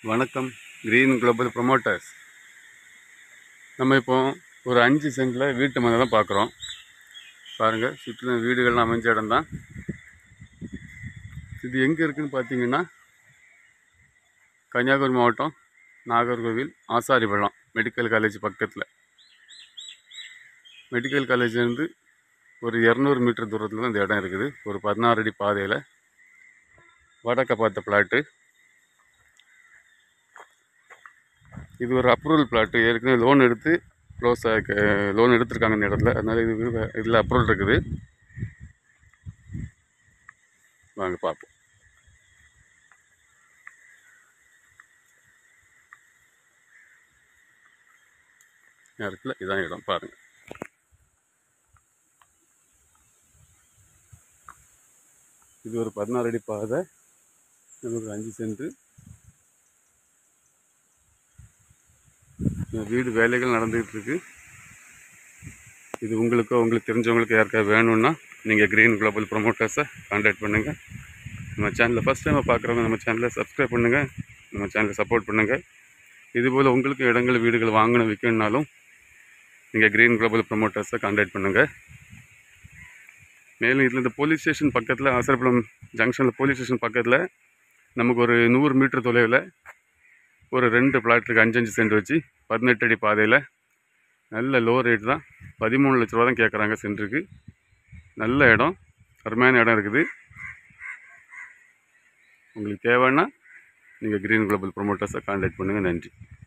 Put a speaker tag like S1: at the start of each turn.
S1: வணக்கம். Green global promoters. நம்ம இப்போ ஒரு 5 சென்டில் வீட்டு மனை தான் பார்க்குறோம். பாருங்கள், சுற்றிலும் வீடுகள்லாம் அமைஞ்ச இடம் தான். இது எங்கே இருக்குதுன்னு பார்த்தீங்கன்னா, கன்னியாகுமரி மாவட்டம் நாகர்கோவில் ஆசாரிபள்ளம் மெடிக்கல் காலேஜ் பக்கத்தில். மெடிக்கல் காலேஜ்லேருந்து ஒரு 200 மீட்டர் தூரத்தில் தான் இந்த இடம் இருக்குது. ஒரு 16 அடி பாதையில் வடக்க பார்த்த பிளாட்டு. இது ஒரு அப்ரூவல் பிளாட்டு. ஏற்கனவே லோன் எடுத்து லோன் எடுத்திருக்காங்க இந்த இடத்துல. அதனால இதில் அப்ரூவல் இருக்குது. வாங்க பார்ப்போம். இருக்குல்ல, இதான் இடம் பாருங்கள். இது ஒரு 16 அடி பாதை. நமக்கு 5 சென்ட். வீடு வேலைகள் நடந்துகிட்டு இருக்கு. இது உங்களுக்கு தெரிஞ்சவங்களுக்கு யாருக்காவது வேணும்னா நீங்கள் க்ரீன் குளோபல் ப்ரொமோட்டர்ஸை கான்டாக்ட் பண்ணுங்கள். நம்ம சேனலில் ஃபஸ்ட் டைம் பார்க்குறவங்க நம்ம சேனலை சப்ஸ்கிரைப் பண்ணுங்கள். நம்ம சேனலை சப்போர்ட் பண்ணுங்கள். இதுபோல் உங்களுக்கு இடங்கள் வீடுகள் வாங்கணும் விற்கணுன்னாலும் நீங்கள் க்ரீன் குளோபல் ப்ரொமோட்டர்ஸை கான்டாக்ட் பண்ணுங்கள். மேலும் இதில் இந்த போலீஸ் ஸ்டேஷன் பக்கத்தில், ஆசாரிபள்ளம் ஜங்ஷனில் போலீஸ் ஸ்டேஷன் பக்கத்தில் நமக்கு ஒரு 100 மீட்டர் தொலைவில் ஒரு 2 பிளாட் இருக்குது. 5 சென்ட் வச்சு 18 அடி பாதையில். நல்ல லோ ரேட் தான். 13 லட்ச ரூபா தான் கேட்குறாங்க சென்ட்டுக்கு. நல்ல இடம், அருமையான இடம் இருக்குது. உங்களுக்கு தேவைன்னா நீங்கள் க்ரீன் குளோபல் ப்ரொமோட்டர்ஸை கான்டாக்ட் பண்ணுங்கள். நன்றி.